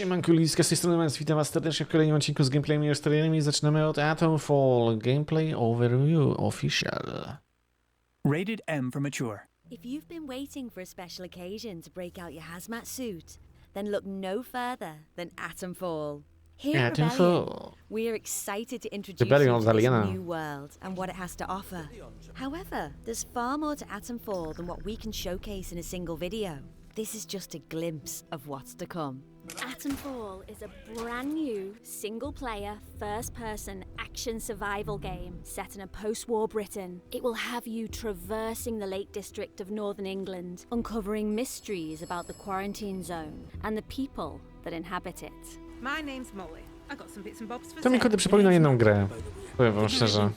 Siemanko Liska, z tej strony Mans, witam was serdecznie w kolejnym odcinku z gameplayem i Trailery. Zaczynamy od Atomfall, gameplay overview official. Rated M for mature. If you've been waiting for a special occasion to break out your hazmat suit, then look no further than Atomfall. Here at Rebellion, we are excited to introduce you to this new world and what it has to offer. However, there's far more to Atomfall than what we can showcase in a single video. This is just a glimpse of what's to come. Atomfall is a brand new, single-player, first-person action survival game set in a post-war Britain. It will have you traversing the Lake District of Northern England, uncovering mysteries about the quarantine zone and the people that inhabit it. My name's Molly. I got some bits and bobs for To mi kurde przypomina jedną grę, powiem wam szczerze.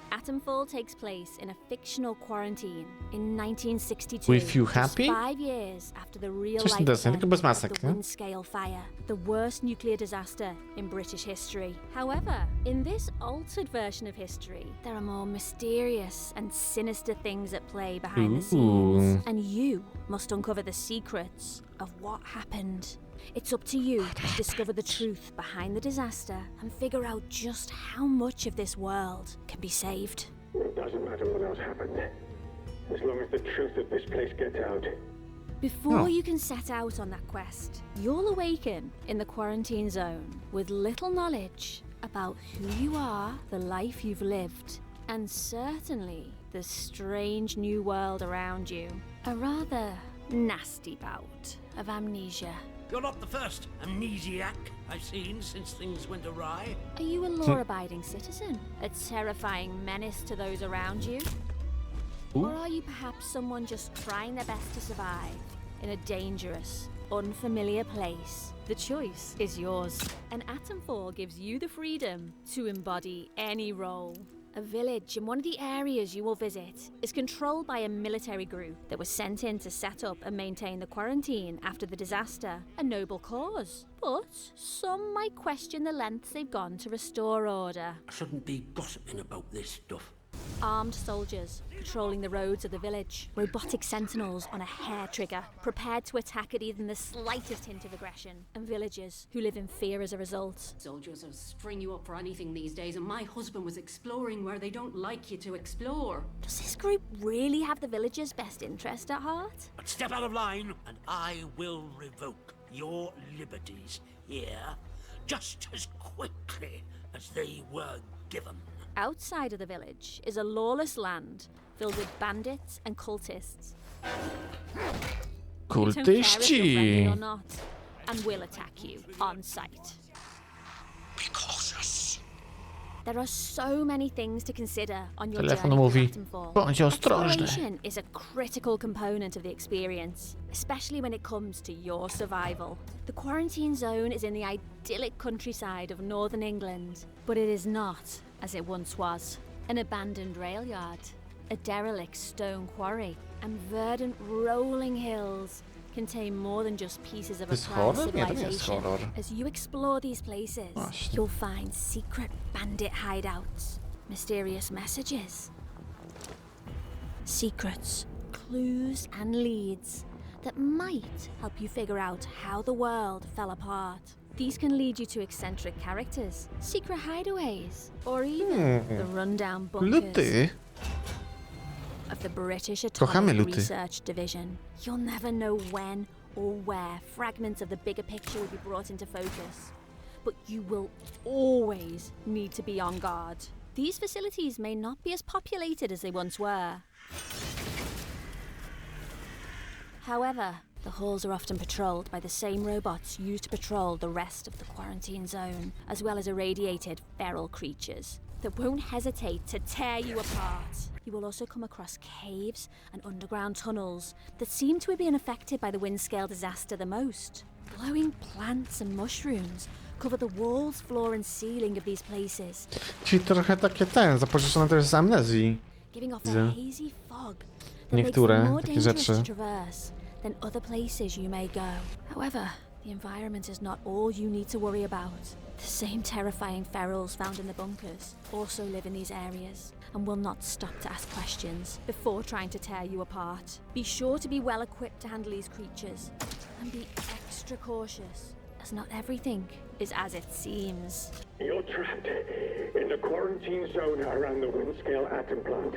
Atomfall takes place in a fictional quarantine in 1962. With you happy? 5 years after the real Coś life interesne, tylko bez event masek, of the nie? Windscale fire, the worst nuclear disaster in British history. However, in this altered version of history, there are more mysterious and sinister things at play behind the scenes, and you must uncover the secrets of what happened. It's up to you to discover the truth behind the disaster and figure out just how much of this world can be saved. It doesn't matter what else happened, as long as the truth of this place gets out. Before you can set out on that quest, you'll awaken in the quarantine zone with little knowledge about who you are, the life you've lived, and certainly the strange new world around you. A rather nasty bout of amnesia. You're not the first amnesiac I've seen since things went awry. Are you a law-abiding citizen? A terrifying menace to those around you? Or are you perhaps someone just trying their best to survive in a dangerous, unfamiliar place? The choice is yours. And Atomfall gives you the freedom to embody any role. A village in one of the areas you will visit is controlled by a military group that was sent in to set up and maintain the quarantine after the disaster. A noble cause. But some might question the lengths they've gone to restore order. I shouldn't be gossiping about this stuff. Armed soldiers patrolling the roads of the village. Robotic sentinels on a hair trigger, prepared to attack at even the slightest hint of aggression. And villagers who live in fear as a result. Soldiers will string you up for anything these days, and my husband was exploring where they don't like you to explore. Does this group really have the villagers' best interest at heart? But step out of line, and I will revoke your liberties here just as quickly as they were given. Outside of the village is a lawless land filled with bandits and cultists. Who don't care if you're friendly or not, and will attack you on sight. Be cautious. There are so many things to consider on your Telefon journey mówi, to Atomfall. bądź ostrożny. Exploration is a critical component of the experience, especially when it comes to your survival. The quarantine zone is in the idyllic countryside of northern England, but it is not as it once was. An abandoned rail yard, a derelict stone quarry, and verdant rolling hills contain more than just pieces of a prior civilization. As you explore these places, you'll find secret bandit hideouts, mysterious messages, secrets, clues, and leads that might help you figure out how the world fell apart. These can lead you to eccentric characters, secret hideaways, or even the rundown bunkers of the British Atomic Research Division. You'll never know when or where fragments of the bigger picture will be brought into focus, but you will always need to be on guard. These facilities may not be as populated as they once were. However, the halls are often patrolled by the same robots used to patrol the rest of the quarantine zone, as well as irradiated feral creatures that won't hesitate to tear you apart. You will also come across caves and underground tunnels that seem to have been affected by the Windscale disaster the most. Glowing plants and mushrooms cover the walls, floor and ceiling of these places. Czyli trochę takie zapożyczone też z amnezji. Giving off a hazy fog that Niektóre makes them more takie dangerous rzeczy. to traverse than other places you may go. However, The environment is not all you need to worry about. The same terrifying ferals found in the bunkers also live in these areas and will not stop to ask questions before trying to tear you apart. Be sure to be well equipped to handle these creatures and be extra cautious, as not everything is as it seems. You're trapped in the quarantine zone around the wind-scale atom plant.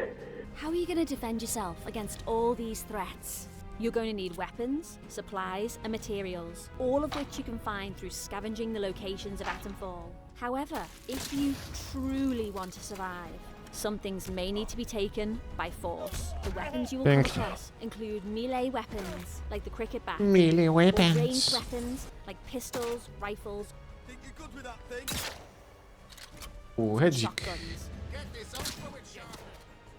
How are you going to defend yourself against all these threats? You're going to need weapons, supplies, and materials, all of which you can find through scavenging the locations of Atomfall. However, if you truly want to survive, some things may need to be taken by force. The weapons you will come across include melee weapons, like the cricket bat, Melee or weapons. ranged weapons, like pistols, rifles, Think you're good with that thing? Hedzik. shotguns.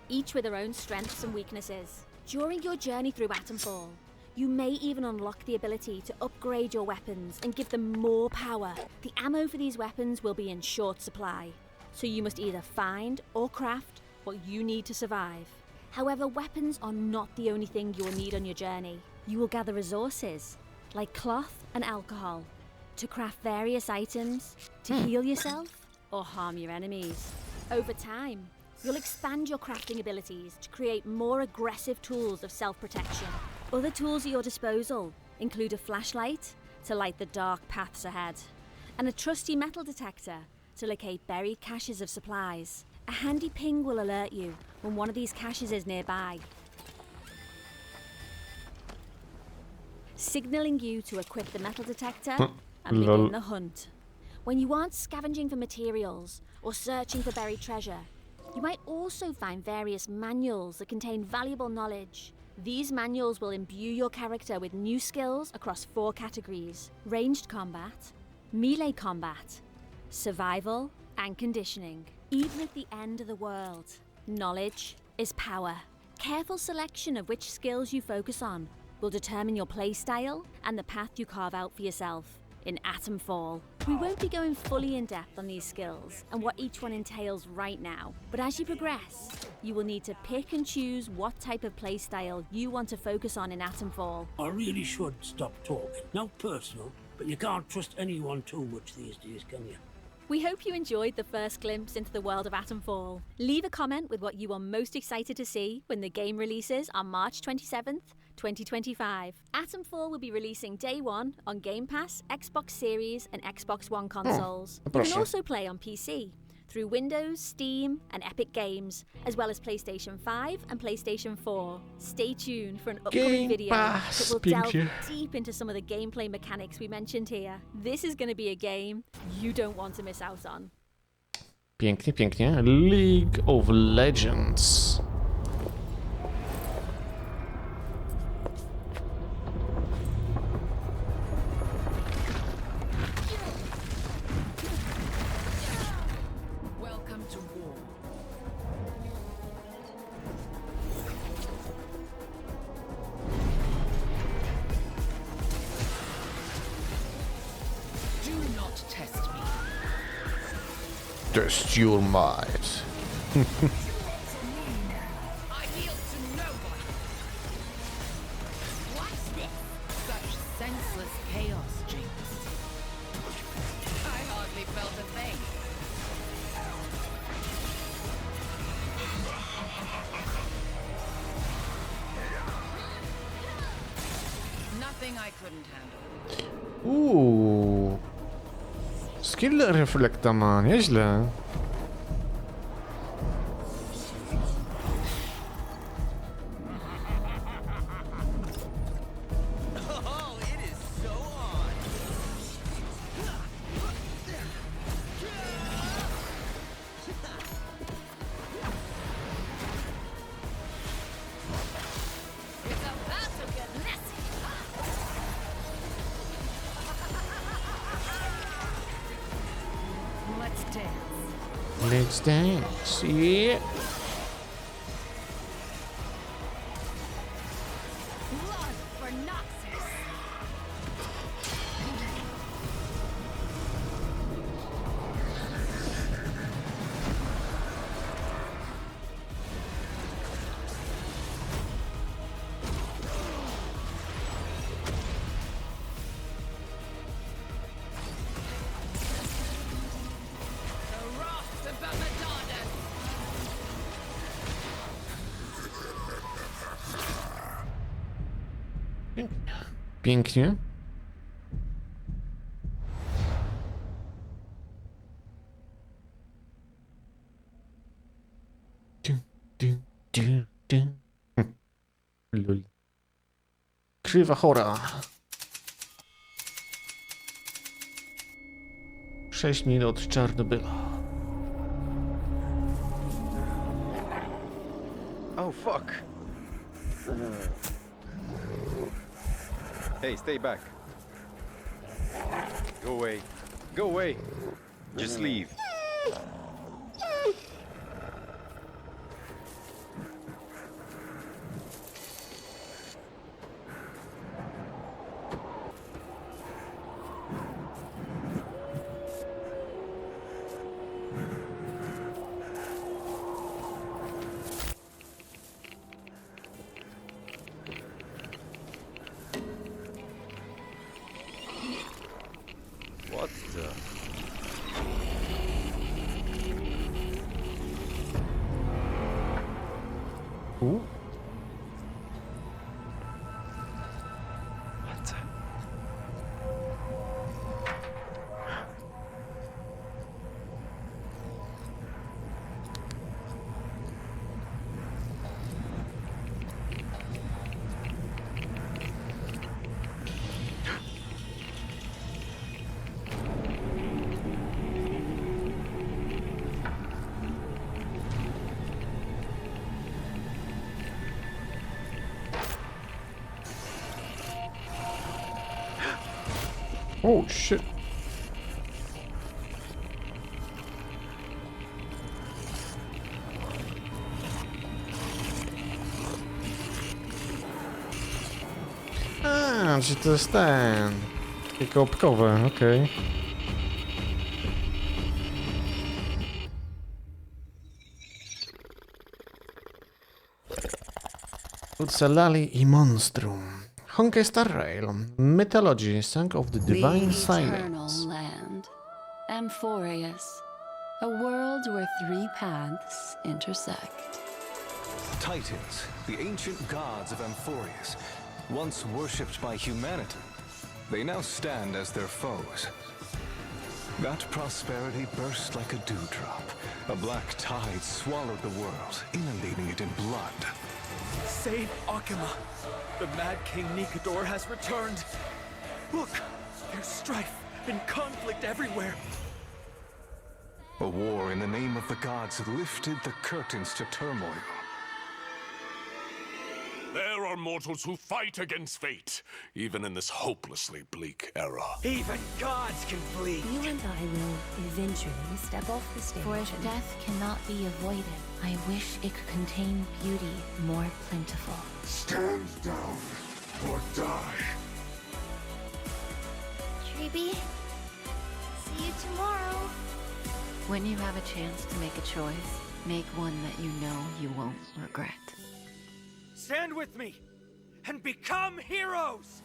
Each with their own strengths and weaknesses. During your journey through Atomfall, you may even unlock the ability to upgrade your weapons and give them more power. The ammo for these weapons will be in short supply, so you must either find or craft what you need to survive. However, weapons are not the only thing you will need on your journey. You will gather resources, like cloth and alcohol, to craft various items, to heal yourself, or harm your enemies. Over time, you'll expand your crafting abilities to create more aggressive tools of self-protection. Other tools at your disposal include a flashlight to light the dark paths ahead, and a trusty metal detector to locate buried caches of supplies. A handy ping will alert you when one of these caches is nearby, signaling you to equip the metal detector and begin the hunt. When you aren't scavenging for materials or searching for buried treasure, you might also find various manuals that contain valuable knowledge. These manuals will imbue your character with new skills across 4 categories: ranged combat, melee combat, survival, and conditioning. Even at the end of the world, knowledge is power. Careful selection of which skills you focus on will determine your playstyle and the path you carve out for yourself in Atomfall. We won't be going fully in depth on these skills and what each one entails right now, but as you progress, you will need to pick and choose what type of playstyle you want to focus on in Atomfall. I really should stop talking. No personal, but you can't trust anyone too much these days, can you? We hope you enjoyed the first glimpse into the world of Atomfall. Leave a comment with what you are most excited to see when the game releases on March 27th, 2025. Atomfall will be releasing day 1 on Game Pass, Xbox Series, and Xbox One consoles. You can also play on PC through Windows, Steam, and Epic Games, as well as PlayStation 5 and PlayStation 4. Stay tuned for an upcoming video that will delve deep into some of the gameplay mechanics we mentioned here. This is going to be a game you don't want to miss out on. Pięknie, pięknie. League of Legends. Test your might. I yield to nobody. What's this? Such senseless chaos, Jinx. I hardly felt a thing. Nothing I couldn't handle. Skill reflekta ma, nieźle. Let's dance, yeah. Blood for Noxus. Pięknie. Lul. Krzywa chora. 6 minut Czarnobyla. Oh, fuck. Hey, stay back. Go away. Go away. Just leave. What the? What? Oh shit. A, czy to jest ten... Takie kołobkowe, okej. Ucalali i monstrum. Honkai Star Rail, Mythology, Song of the Divine Silence. Land, Amphorius, a world where 3 paths intersect. Titans, the ancient gods of Amphorius, once worshipped by humanity, they now stand as their foes. That prosperity burst like a dewdrop. A black tide swallowed the world, inundating it in blood. Save Akima! The Mad King Nikador has returned! Look! There's strife and conflict everywhere! A war in the name of the gods lifted the curtains to turmoil. There are mortals who fight against fate, even in this hopelessly bleak era. Even gods can bleed! You and I will eventually step off the stage. For if death cannot be avoided, I wish it could contain beauty more plentiful. Stand down or die. Treeby, see you tomorrow. When you have a chance to make a choice, make one that you know you won't regret. Stand with me and become heroes!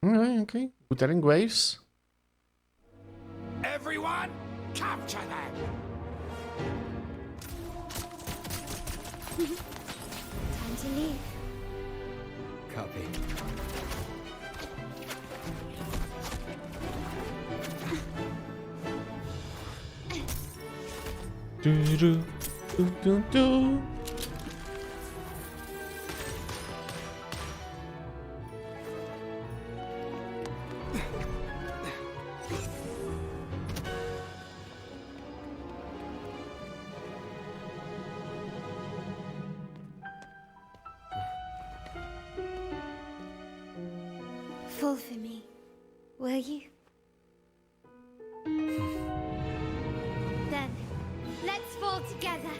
Okay. Wuthering Waves. Everyone, capture them! Time to leave. Copy. Do do do do do. Fall for me, will you? Then, let's fall together.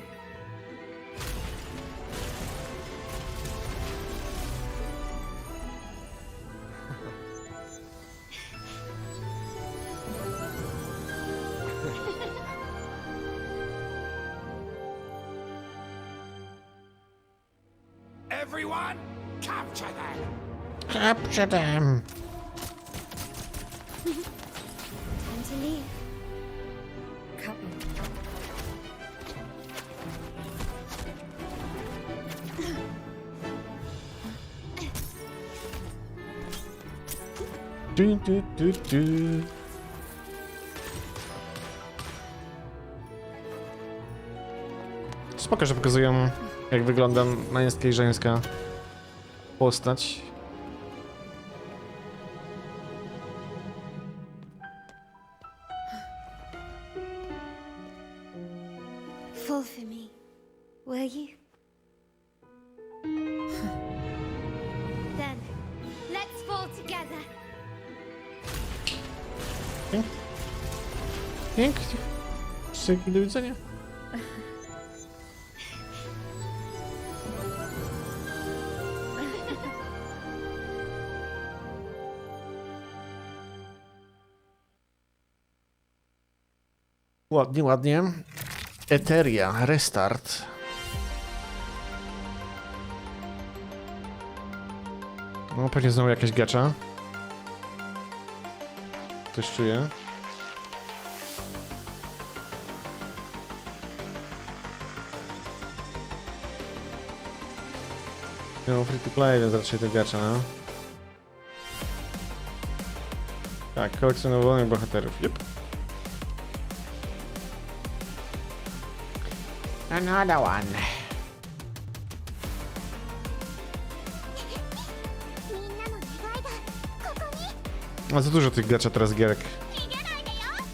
Everyone, capture them! Capture them. Time to leave. Copy. Spoko, że pokazują, jak wygląda męska i żeńska postać. Fall for me, will you? Then, let's fall together. Pięknie. Dzięki, do widzenia. Ładnie, ładnie. Eteria, restart. No, pewnie znowu jakaś gacza. Coś czuję. No, free to play, więc raczej to gacza, no. Tak, kolekcjonowanych bohaterów, yep. Another one. A za dużo tych gacza teraz gierek.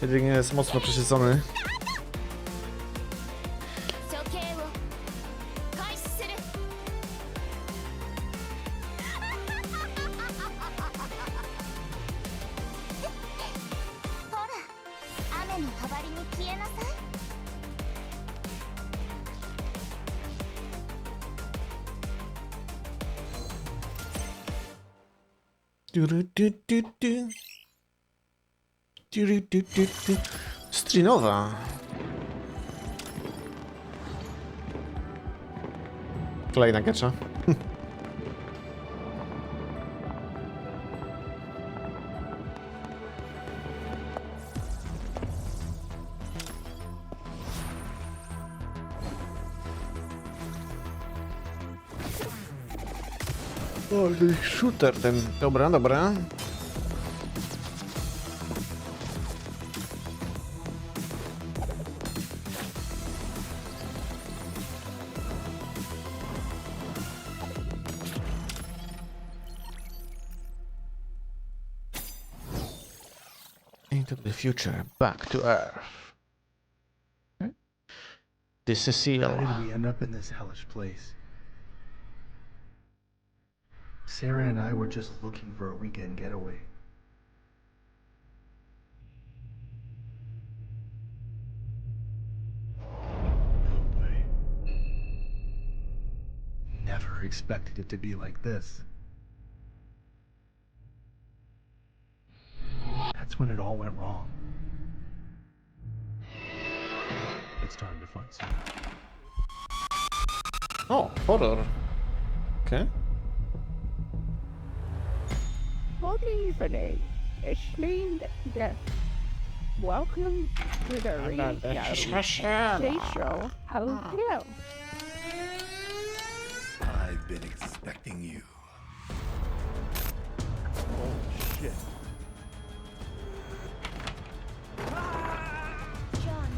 Jedynie jest mocno przesycony. Strinowa. Kolejna gacza. O, shooter ten. Dobra, dobra. Into the future, back to Earth. This is Seal. How did we end up in this hellish place? Sarah and I were just looking for a weekend getaway. No way. Never expected it to be like this. That's when it all went wrong. It's time to find something. Oh, horror. Okay. Good evening. Yeśli. Welcome to the Więcej Hotel. I've been expecting you. Oh shit. John,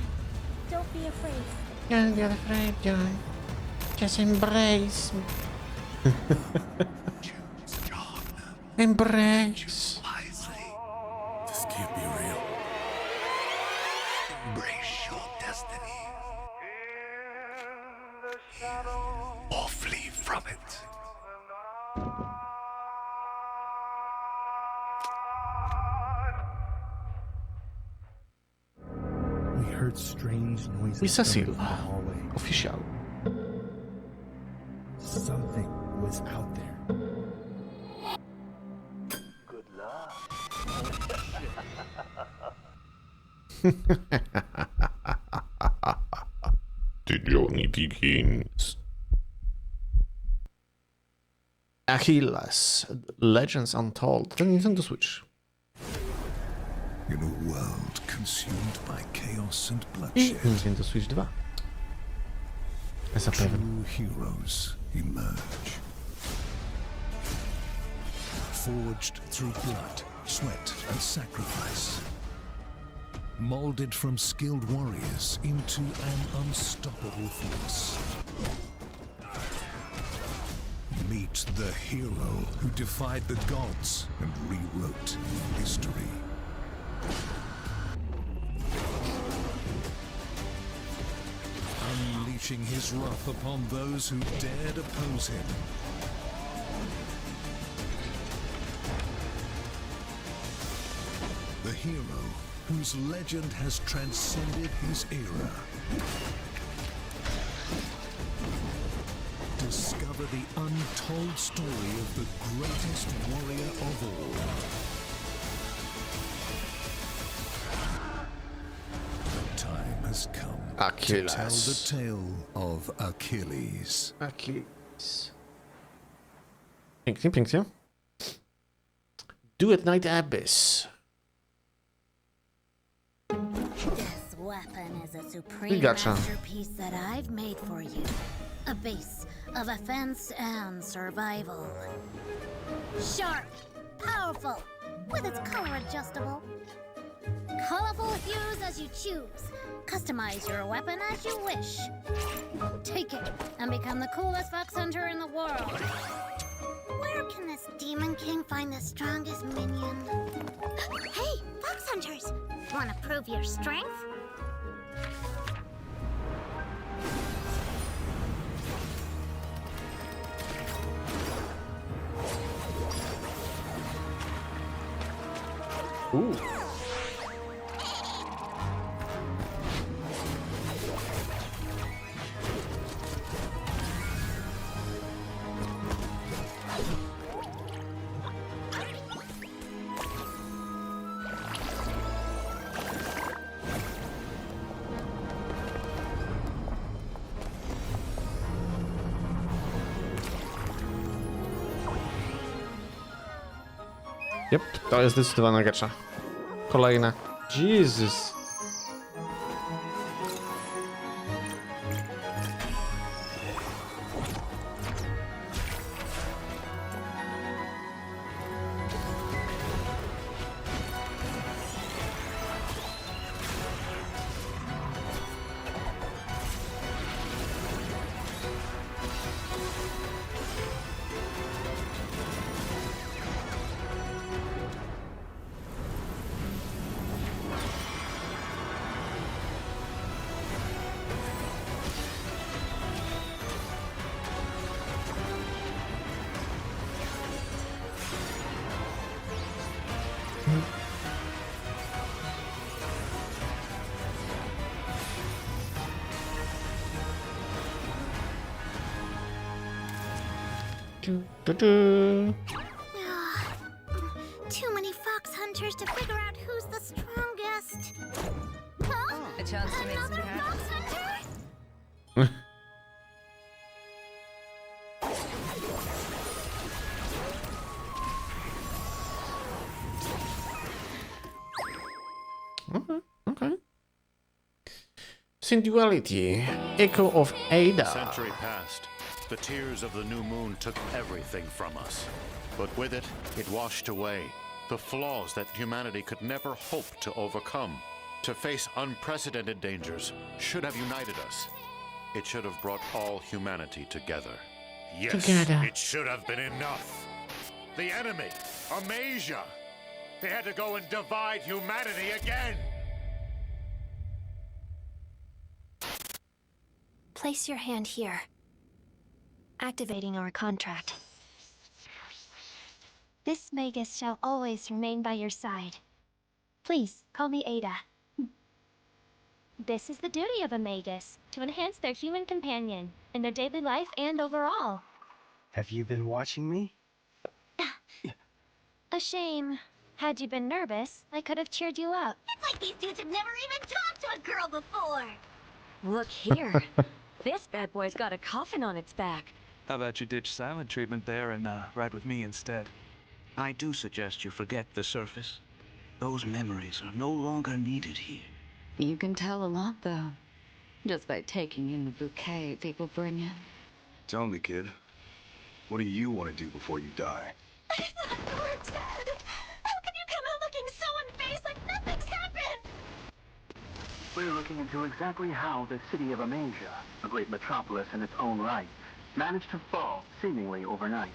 don't be afraid. Don't be afraid, John. Just embrace me. Embrace. This can't be real. Embrace your destiny. Or flee from it. We heard strange noises. Messerszmit. Official. Something was out there. The journey begins. Achilles, Legends Untold. To Nintendo Switch. In a world consumed by chaos and bloodshed, Nintendo Switch 2. Zapewne. true heroes emerge. Forged through blood, sweat and sacrifice. Molded from skilled warriors into an unstoppable force. Meet the hero who defied the gods and rewrote history. Unleashing his wrath upon those who dared oppose him. The hero whose legend has transcended his era. Discover the untold story of the greatest warrior of all. The time has come to tell the tale of Achilles. Achilles. Pięknie, pięknie. Do at Night Abyss. This weapon is a supreme masterpiece that I've made for you. A base of offense and survival. Sharp, powerful, with its color adjustable. Colorful hues as you choose. Customize your weapon as you wish. Take it and become the coolest fox hunter in the world. Where can this Demon King find the strongest minion? Hey, fox hunters! Want to prove your strength? Ooh. Yep, to jest zdecydowana gacza. Kolejna. Jesus. Too many fox hunters to figure out who's the strongest. Huh? A chance to make some cash. Fox hunter? Okay. Sensuality. Echo of Ada. A century passed. The tears of the new moon took everything from us. But with it, it washed away the flaws that humanity could never hope to overcome. To face unprecedented dangers should have united us. It should have brought all humanity together. Yes, it should have been enough. The enemy, Amasia, they had to go and divide humanity again. Place your hand here. Activating our contract. This Magus shall always remain by your side. Please, call me Ada. This is the duty of a Magus, to enhance their human companion in their daily life and overall. Have you been watching me? A shame. Had you been nervous, I could have cheered you up. It's like these dudes have never even talked to a girl before. Look here. This bad boy's got a coffin on its back. How about you ditch silent treatment there and ride with me instead? I do suggest you forget the surface. Those memories are no longer needed here. You can tell a lot, though, just by taking in the bouquet people bring in. Tell me, kid. What do you want to do before you die? I thought you were dead. How can you come We're looking into exactly how the city of Amasia, a great metropolis in its own right, managed to fall seemingly overnight.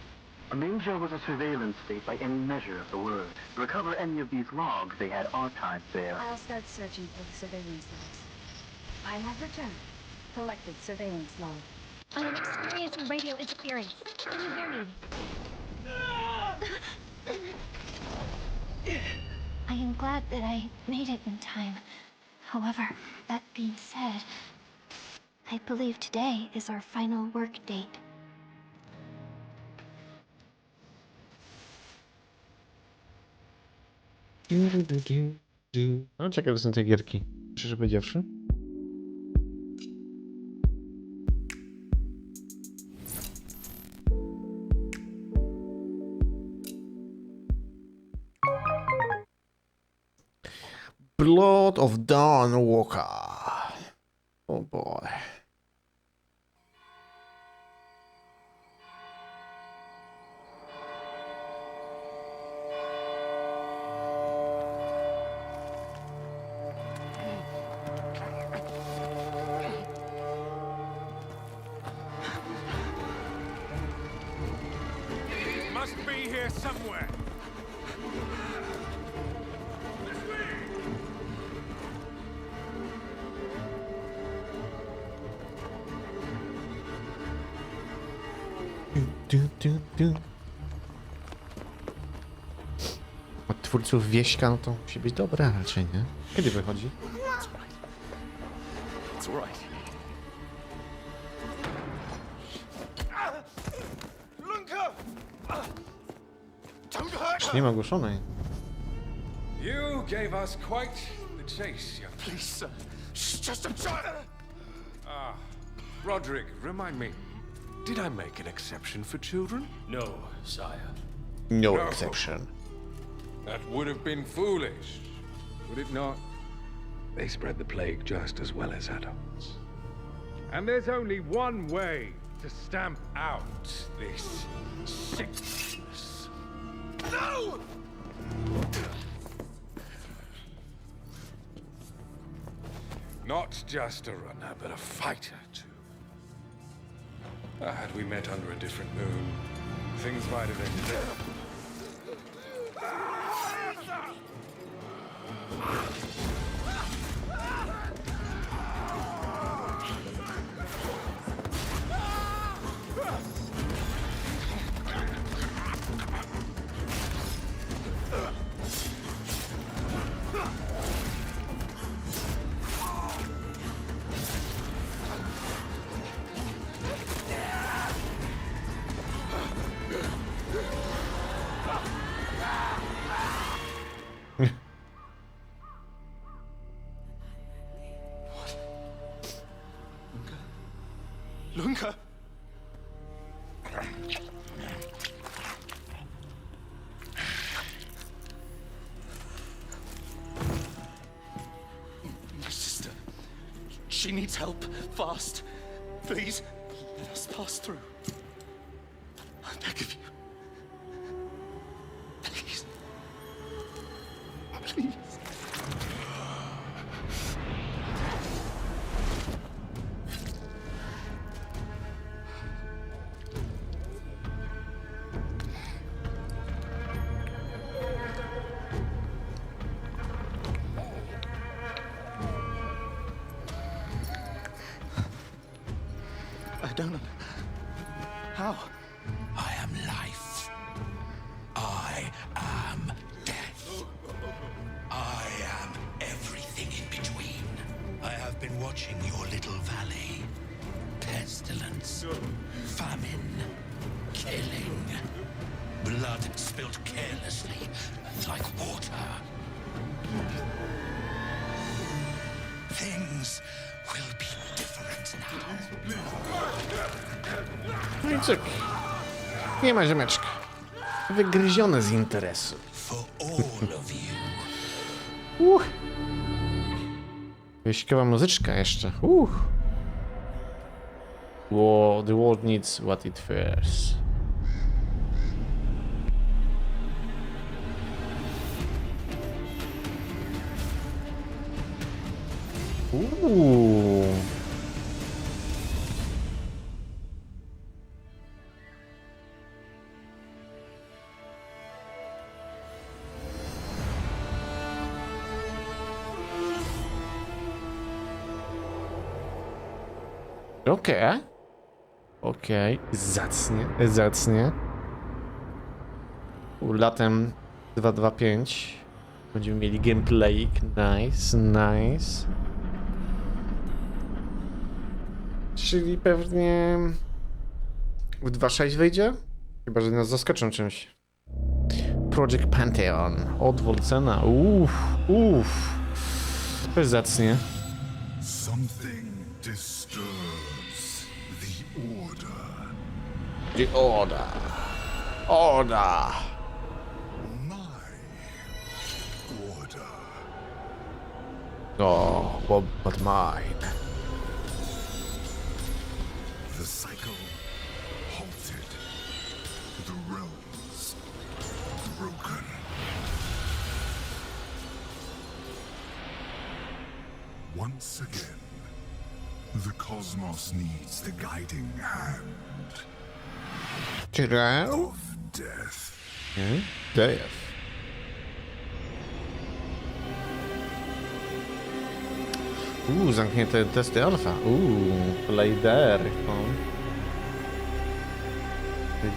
Amasia was a surveillance state by any measure of the word. To recover any of these logs, they had archived there. I'll start searching for the surveillance logs. I have returned. Collected surveillance log. I am experiencing radio interference. Can you hear me? I am glad that I made it in time. However, that being said, I believe today is our final work date. No, ciekawe są te gierki. Szczerze powiedziawszy. Blood of Dawnwalker. Oh boy. Must be here somewhere. Od twórców Wieśka, no to musi być dobre raczej, nie? Kiedy wychodzi? It's all right. Jeszcze nie ma ogłoszonej. You gave us quite the chase, young. Please, sir. She's just a child. Ah, Roderick, remind me. Did I make an exception for children? No, sire. No exception. That would have been foolish, would it not? They spread the plague just as well as adults. And there's only one way to stamp out this sickness. No! Not just a runner, but a fighter, too. Had we met under a different moon, things might have ended different. Lunka? My sister. She needs help, fast. Please, let us pass through. I beg of you. Please. Please. I don't know. How? I am life. I am death. I am everything in between. I have been watching your little valley. Pestilence, famine, killing. Blood spilled carelessly, like water. Things will be different now. No i cyk. Nie ma ziomeczka. Wygryzione z interesu. For all of you. Wieśkowa muzyczka jeszcze. Wow, the world needs what it fears. Okej. Okej. Zacnie. Zacnie. Latem 2.2.5 będziemy mieli gameplay. Nice, nice. Czyli pewnie w 2.6 wyjdzie? Chyba, że nas zaskoczą czymś. Project Pantheon. Odwrócona. Uff. To jest zacnie. Something disturbs the order. The order. Order. Oh, but mine. The cycle halted. The realms broken. Once again, the cosmos needs the guiding hand of death. Death. Zamknięte testy alfa. Playder.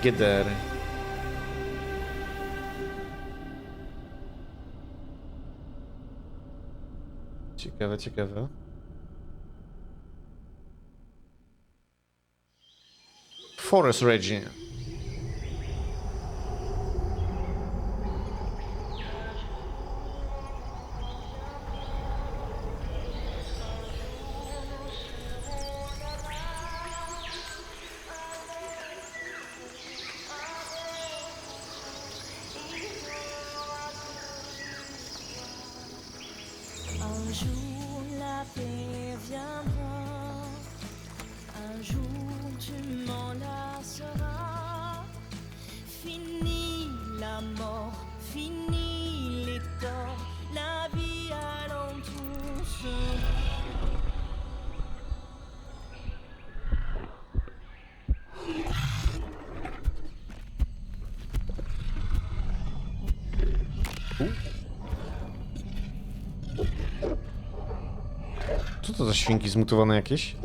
Geder. Ciekawe, ciekawe. Forest Region. Un jour la paix viendra, un jour tu m'en lasseras. Fini la mort, fini les torts, la vie alentour sera. Co to za świnki zmutowane jakieś?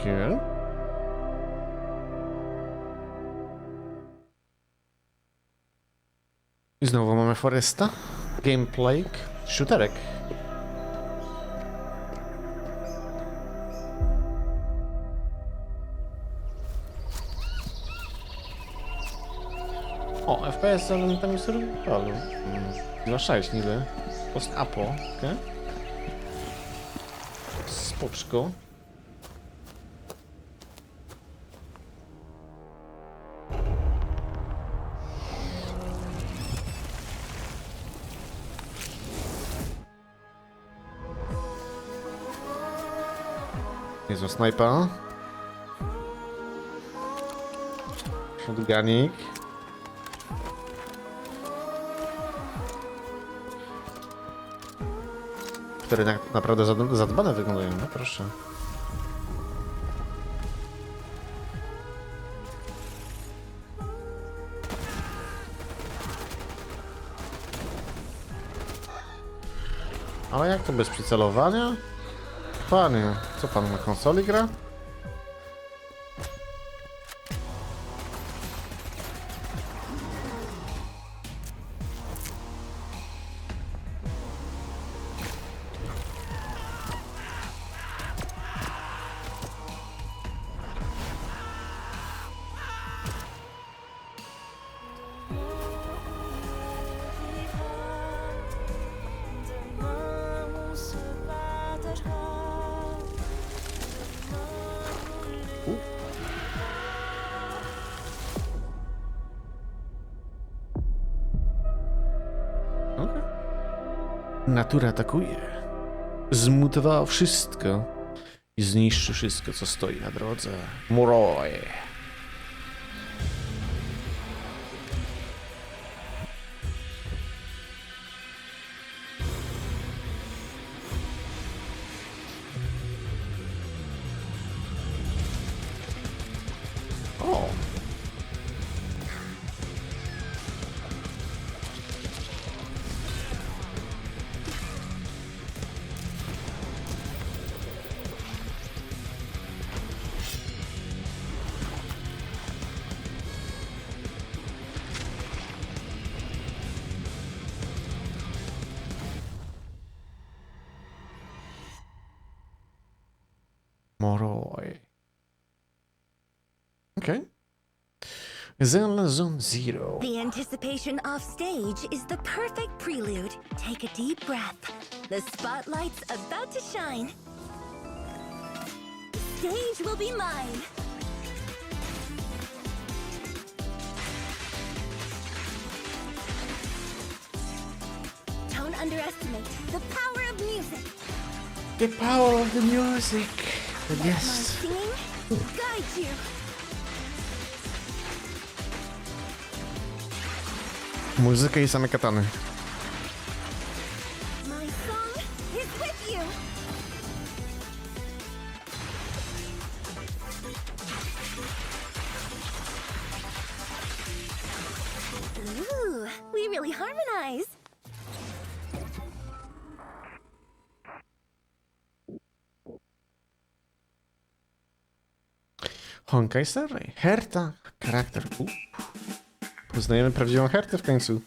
Okay. I znowu mamy Foresta. Gameplay. Shooterek. O, FPS, ale tam jest survivalu. 2.6 niby. Post-apo, okej? Spoczko. Niezła snajpa. Shotgunik. Które naprawdę zadbane wyglądają, no proszę. Ale jak to bez przycelowania? Panie, co pan na konsoli gra? Natura atakuje. Zmutowała wszystko i zniszczy wszystko, co stoi na drodze. Muroj. O! Moroi. Okay. Zone Zero. The anticipation off stage is the perfect prelude. Take a deep breath. The spotlight's about to shine. Stage will be mine. Don't underestimate the power of music. The power of the music. Let Yes. my singing guide you. Muzyka i same katany. My song is with you. Ooh, we really harmonize. Honkai Star Herta. Charakter. Poznajemy prawdziwą Hertę w końcu.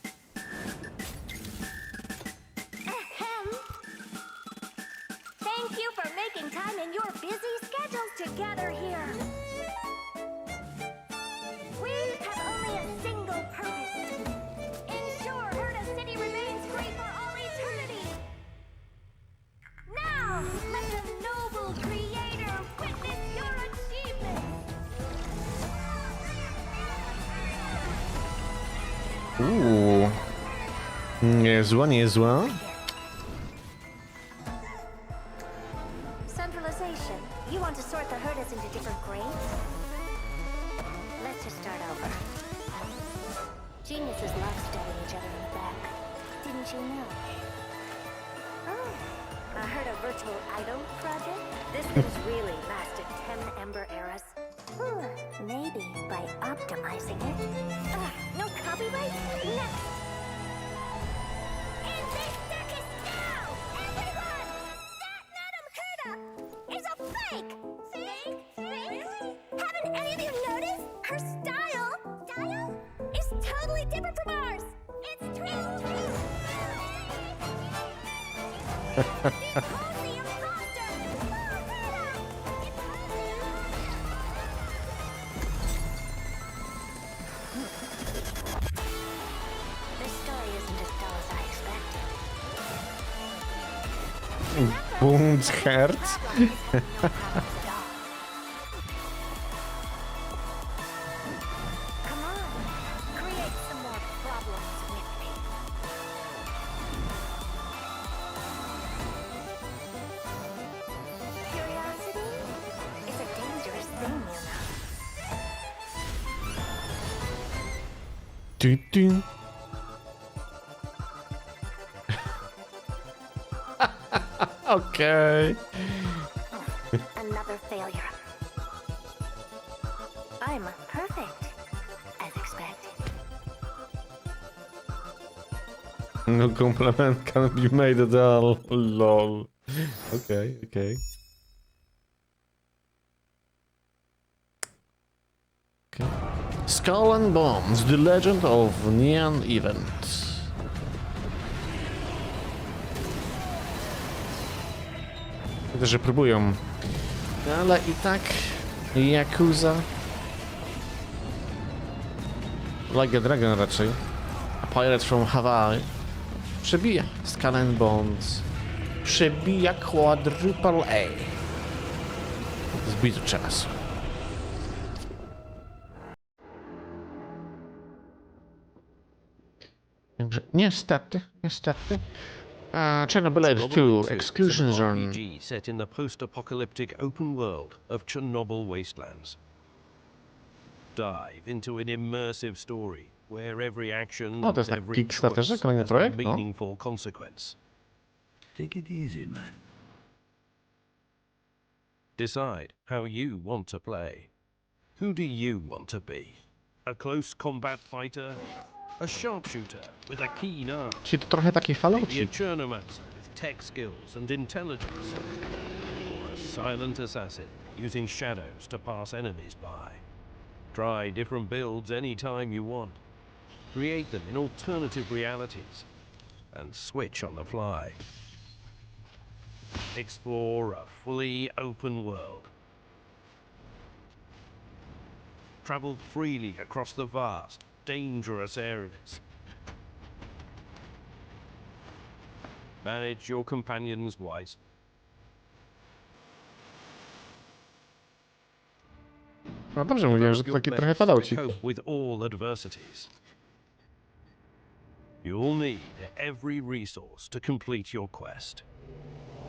Thank you for making time in your busy schedules to gather here. We have only a single purpose. Ensure Herta City remains free for all eternity. Now, let the noble creator witness your achievements. Niezła, niezła. Centralization. You want to sort the Hertas into different grades? Let's just start over. Geniuses love stabbing each other in the back. Didn't you know? Oh, I heard a virtual idol project? This thing's really lasted 10 Ember eras. Maybe by optimizing it. No copyright? Next! In this circus now! Everyone! That Madam Herta is a fake! Fake? Really? Haven't any of you noticed? Her style is totally different from ours! It's true! Bund Herz. Dun, dun. Okay. Another failure. I'm perfect, as expected. No compliment can be made at all. Lol. Okay, okay. Okay. Skull and Bones, the legend of Neon Event. Widzę, że próbują. Ale i tak Yakuza. Like a Dragon raczej. A Pirate from Hawaii. Przebija Skull and Bones. Przebija Quadruple A. Zbito czasu. Także niestety. Chernobyl 2, Exclusion Zone. RPG set in the post-apocalyptic open world of Chernobyl wastelands. Dive into an immersive story where every action, O, to jest na every Kickstarterze choice kolejny has a projekt, no. meaningful consequence. Take it easy, man. Decide how you want to play. Who do you want to be? A close combat fighter? A sharpshooter with a keen eye? Czyli to trochę taki Maybe a Fallouci. Chernomancer with tech skills and intelligence? Or a silent assassin using shadows to pass enemies by? Try different builds anytime you want. Create them in alternative realities and switch on the fly. Explore a fully open world. Travel freely across the vast, dangerous areas. Manage your companions wisely. No dobrze mówiłem, że to taki trochę Fallouci. Cope with all adversities. You'll need every resource to complete your quest.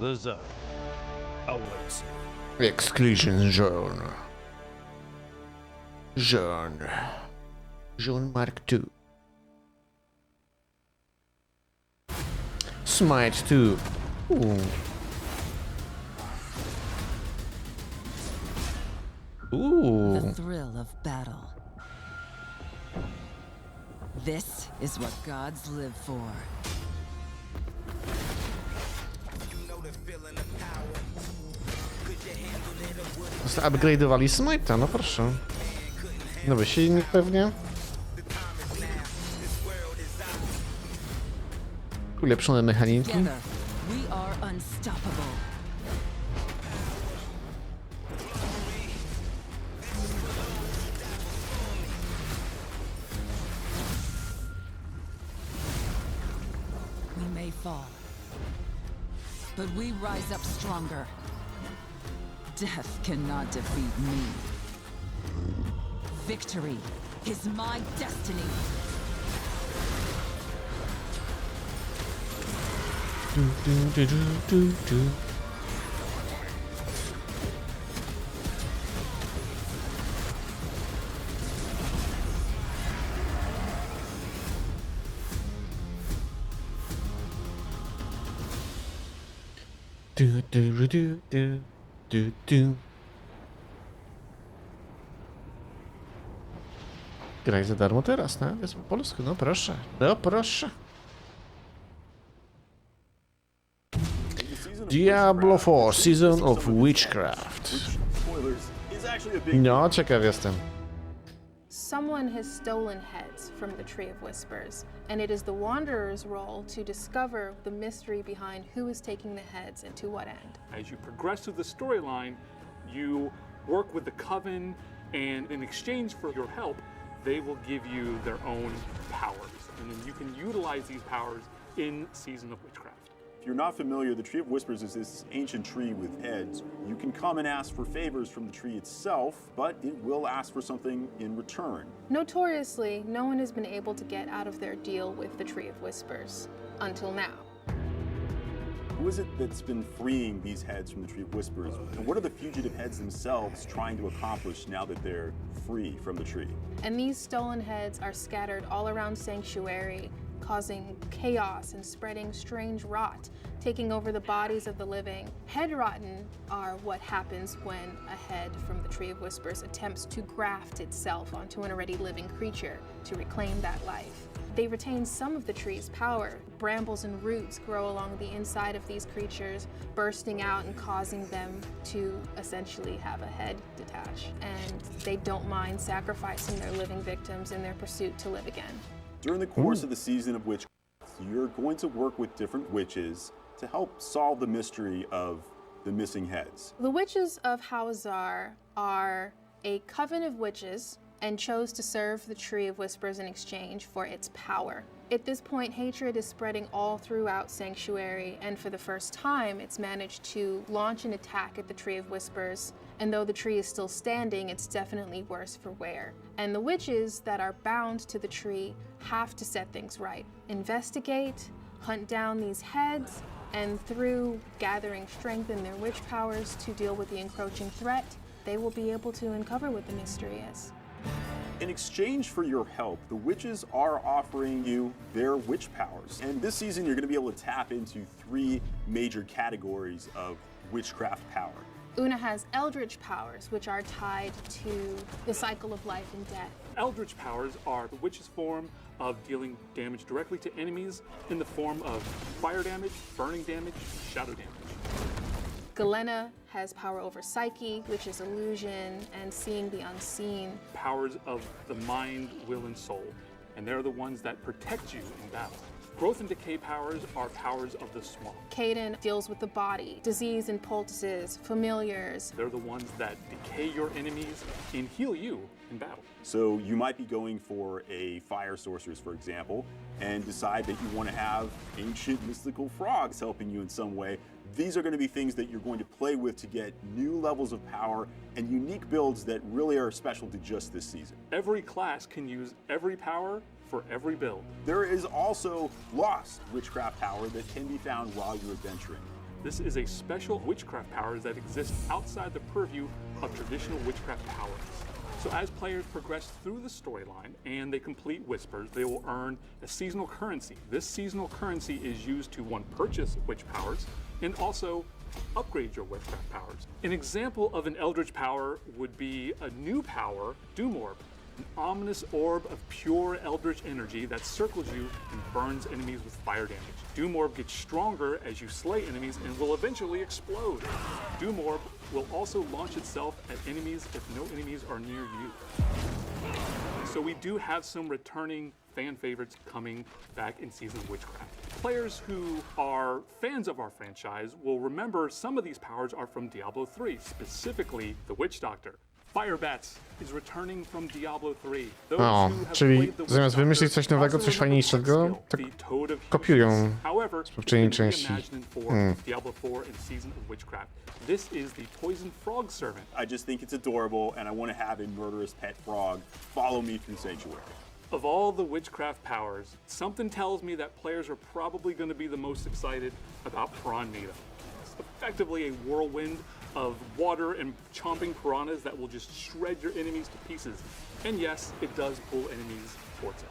The zone awaits you. Exclusion Zone. Zone Mark II. Smite 2. Ooh. The thrill of battle. This is what gods live for. Upgrade'owali Smite'a, no proszę. Nowy silnik pewnie. Ulepszone mechaniki. Together, we are unstoppable. We may fall, but we rise up stronger. Death cannot defeat me. Victory is my destiny. Graj za darmo teraz, no? Jest po polsku, no proszę. No proszę. Diablo 4, Season of Witchcraft. No, ciekaw jestem. Someone has stolen heads from the Tree of Whispers, and it is the Wanderer's role to discover the mystery behind who is taking the heads and to what end. As you progress through the storyline, you work with the Coven, and in exchange for your help, they will give you their own powers, and then you can utilize these powers in Season of Witchcraft. If you're not familiar, the Tree of Whispers is this ancient tree with heads. You can come and ask for favors from the tree itself, but it will ask for something in return. Notoriously, no one has been able to get out of their deal with the Tree of Whispers until now. Who is it that's been freeing these heads from the Tree of Whispers? And what are the fugitive heads themselves trying to accomplish now that they're free from the tree? And these stolen heads are scattered all around Sanctuary, causing chaos and spreading strange rot, taking over the bodies of the living. Head rotten are what happens when a head from the Tree of Whispers attempts to graft itself onto an already living creature to reclaim that life. They retain some of the tree's power. Brambles and roots grow along the inside of these creatures, bursting out and causing them to essentially have a head detach. And they don't mind sacrificing their living victims in their pursuit to live again. During the course of the Season of Witchcraft, you're going to work with different witches to help solve the mystery of the missing heads. The Witches of Hawazar are a coven of witches and chose to serve the Tree of Whispers in exchange for its power. At this point, hatred is spreading all throughout Sanctuary, and for the first time, it's managed to launch an attack at the Tree of Whispers. And though the tree is still standing, it's definitely worse for wear. And the witches that are bound to the tree have to set things right. Investigate, hunt down these heads, and through gathering strength in their witch powers to deal with the encroaching threat, they will be able to uncover what the mystery is. In exchange for your help, the witches are offering you their witch powers. And this season, you're going to be able to tap into 3 major categories of witchcraft power. Una has eldritch powers, which are tied to the cycle of life and death. Eldritch powers are the witch's form of dealing damage directly to enemies in the form of fire damage, burning damage, shadow damage. Galena has power over psyche, which is illusion and seeing the unseen. Powers of the mind, will, and soul, and they're the ones that protect you in battle. Growth and decay powers are powers of the swamp. Caden deals with the body, disease and poultices, familiars. They're the ones that decay your enemies and heal you in battle. So you might be going for a fire sorceress, for example, and decide that you want to have ancient mystical frogs helping you in some way. These are going to be things that you're going to play with to get new levels of power and unique builds that really are special to just this season. Every class can use every power for every build. There is also lost witchcraft power that can be found while you're adventuring. This is a special witchcraft power that exists outside the purview of traditional witchcraft powers. So as players progress through the storyline and they complete Whispers, they will earn a seasonal currency. This seasonal currency is used to, 1, purchase witch powers, and also upgrade your witchcraft powers. An example of an eldritch power would be a new power, Doomorb, an ominous orb of pure eldritch energy that circles you and burns enemies with fire damage. Doomorb gets stronger as you slay enemies and will eventually explode. Doomorb will also launch itself at enemies if no enemies are near you. So we do have some returning fan favorites coming back in Season of Witchcraft. Players who are fans of our franchise will remember some of these powers are from Diablo 3, specifically the Witch Doctor. Firebats is returning from Diablo 3. O, czyli zamiast wymyślić coś nowego, coś fajniejszego, tak kopiują z poprzedniej części. Diablo 4 and Season of Witchcraft. This is the Poison Frog Servant. I just think it's adorable, and I want to have a murderous pet frog follow me through Sanctuary. Of all the witchcraft powers, something tells me that players are probably going to be the most excited about Piranha. It's effectively a whirlwind of water and chomping piranhas that will just shred your enemies to pieces. And yes, it does pull enemies towards it.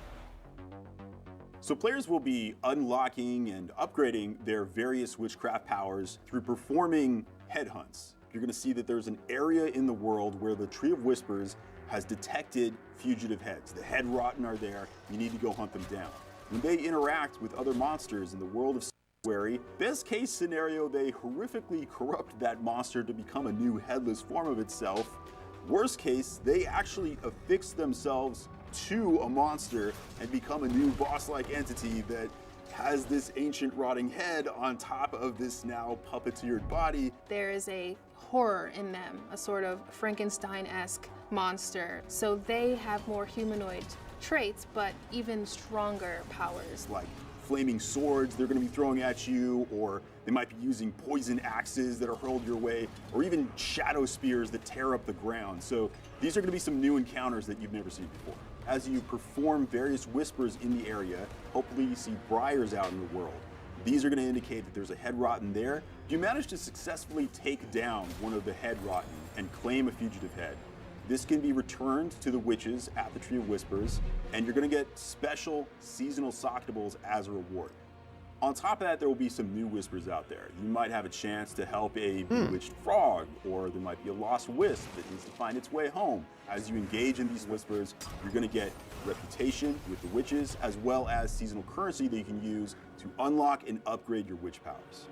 So players will be unlocking and upgrading their various witchcraft powers through performing headhunts. You're going to see that there's an area in the world where the Tree of Whispers has detected fugitive heads. The head rotten are there. You need to go hunt them down. When they interact with other monsters in the world of Sanctuary, best case scenario, they horrifically corrupt that monster to become a new headless form of itself. Worst case, they actually affix themselves to a monster and become a new boss-like entity that has this ancient rotting head on top of this now puppeteered body. There is a horror in them, a sort of Frankenstein-esque monster. So they have more humanoid traits, but even stronger powers. Like flaming swords they're going to be throwing at you, or they might be using poison axes that are hurled your way, or even shadow spears that tear up the ground. So these are going to be some new encounters that you've never seen before. As you perform various whispers in the area, hopefully you see briars out in the world. These are going to indicate that there's a head rotten there. If you manage to successfully take down one of the head rotten and claim a fugitive head, this can be returned to the witches at the Tree of Whispers, and you're going to get special seasonal Soctables as a reward. On top of that, there will be some new whispers out there. You might have a chance to help a bewitched frog, or there might be a lost wisp that needs to find its way home. As you engage in these whispers, you're going to get reputation with the witches, as well as seasonal currency that you can use to unlock and upgrade your witch powers.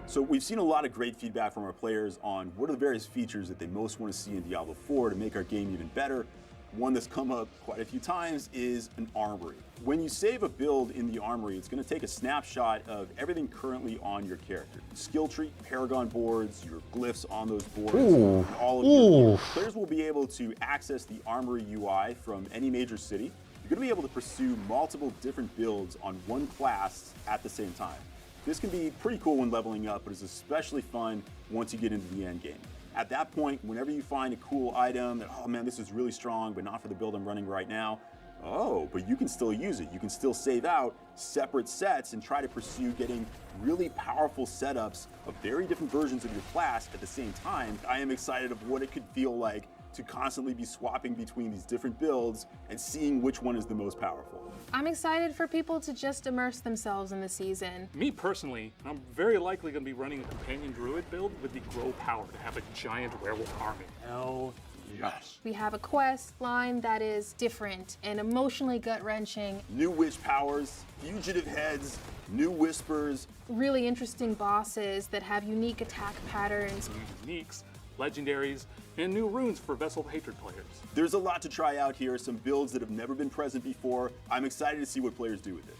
So we've seen a lot of great feedback from our players on what are the various features that they most want to see in Diablo 4 to make our game even better. One that's come up quite a few times is an armory. When you save a build in the armory, it's going to take a snapshot of everything currently on your character. Skill tree, paragon boards, your glyphs on those boards, and all of your gear. Players will be able to access the armory UI from any major city. You're going to be able to pursue multiple different builds on one class at the same time. This can be pretty cool when leveling up, but it's especially fun once you get into the end game. At that point, whenever you find a cool item that, oh man, this is really strong, but not for the build I'm running right now, Oh, but you can still use it. You can still save out separate sets and try to pursue getting really powerful setups of very different versions of your class at the same time. I am excited of what it could feel like to constantly be swapping between these different builds and seeing which one is the most powerful. I'm excited for people to just immerse themselves in the season. Me personally, I'm very likely going to be running a companion druid build with the grow power to have a giant werewolf army. Hell yes. We have a quest line that is different and emotionally gut-wrenching. New witch powers, fugitive heads, new whispers. Really interesting bosses that have unique attack patterns. Uniques, legendaries, and new runes for Vessel of Hatred players. There's a lot to try out here, some builds that have never been present before. I'm excited to see what players do with it.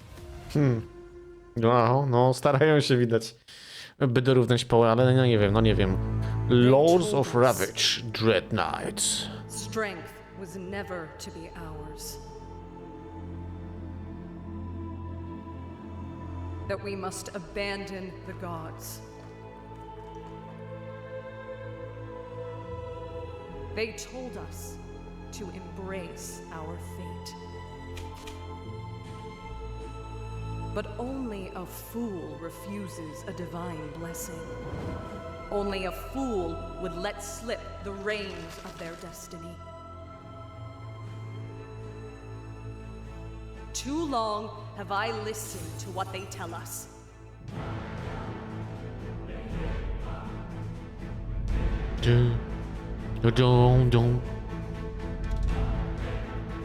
Wow, no starają się widać, by dorównać połę, ale no nie wiem. Lords of Ravage, Dread Knights. Strength was never to be ours. That we must abandon the gods. They told us to embrace our fate. But only a fool refuses a divine blessing. Only a fool would let slip the reins of their destiny. Too long have I listened to what they tell us.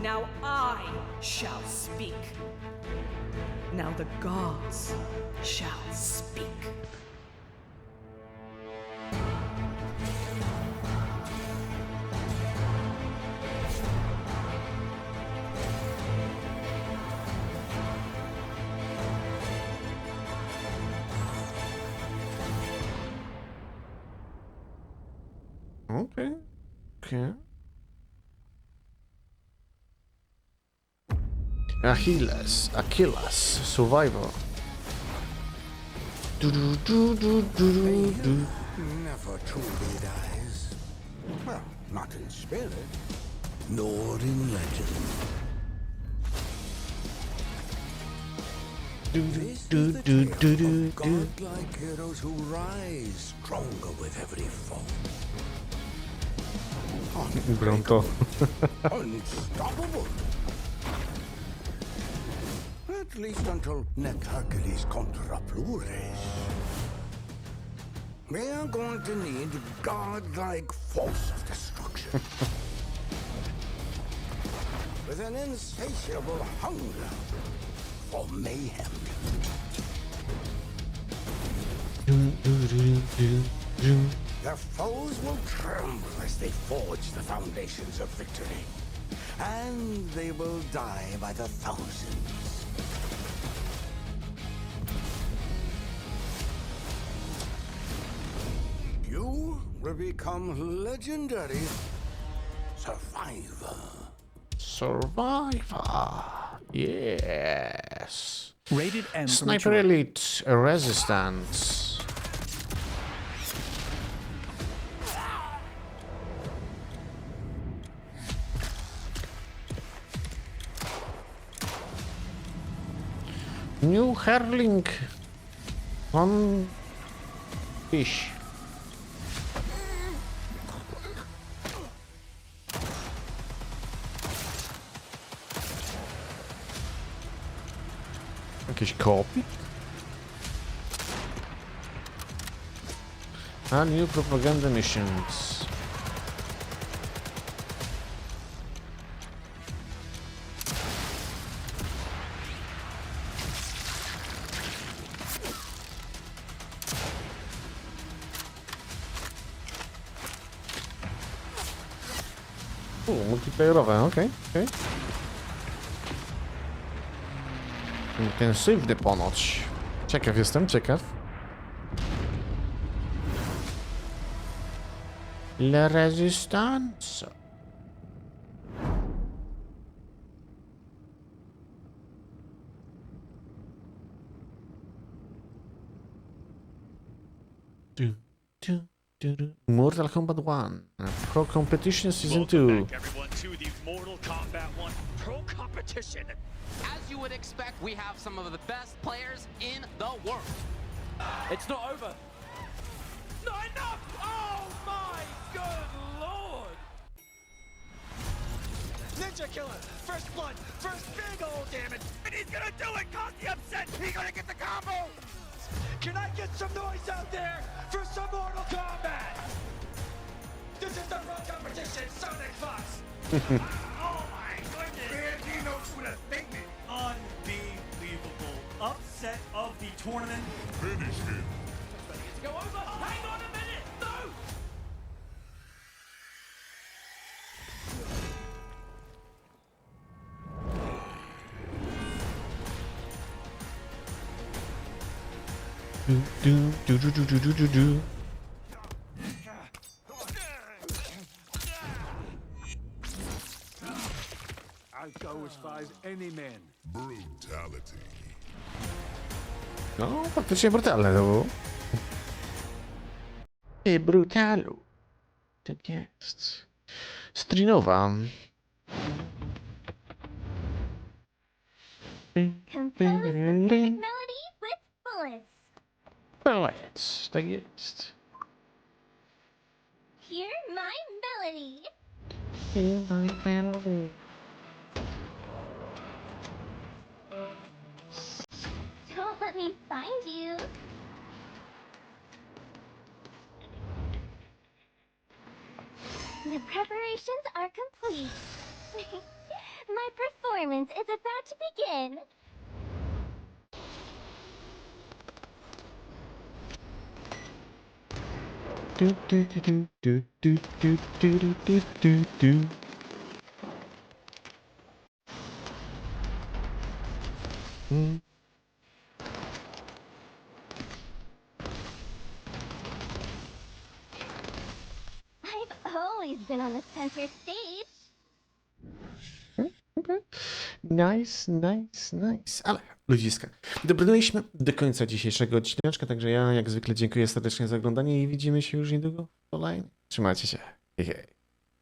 Now I shall speak. Now the gods shall speak. Okay. Achilles, survivor. Never truly dies. Well, not in spirit, nor in legend. This is the tale of godlike heroes who rise stronger with every fall. Bronto. Unstoppable. At least until nec Hercules contra plures. We are going to need godlike force of destruction. With an insatiable hunger for mayhem. Their foes will tremble as they forge the foundations of victory. And they will die by the thousands. You will become legendary survivor. Survivor. Yes. Rated M. Sniper Elite Resistance. New Herling on fish. Jakieś kopii? A new propaganda missions. Multiplayerowe, okej. Intensywny ponoć. Ciekaw jestem, ciekaw. La Resistance. Mortal Kombat 1 Pro Competition Season 2. Welcome back, everyone, to the Mortal Kombat 1 pro competition. As you would expect, we have some of the best players in the world. It's not over. Not enough! Oh my good lord! Ninja killer, first blood, first big old damage, and he's gonna do it! Cause the upset, he's gonna get the combo! Can I get some noise out there for some Mortal Kombat? This is the pro competition, Sonic Fox! Oh my goodness! Man, he knows what a statement! Unbelievable upset of the tournament. Finish him. Let's go over! Hang on a minute! No! Do. I'll go as far as any man. Brutality. No, faktycznie brutalne to było. I brutalu. Tak jest. Strinowa. Compose the melody with bullets. Bullets, tak jest. Hear my melody. Don't let me find you. The preparations are complete. My performance is about to begin. Do. I've always been on the center stage. Nice. Ale ludziska, dobrnęliśmy do końca dzisiejszego odcineczka, także ja jak zwykle dziękuję serdecznie za oglądanie i widzimy się już niedługo w kolejnym. Trzymajcie się. Hej.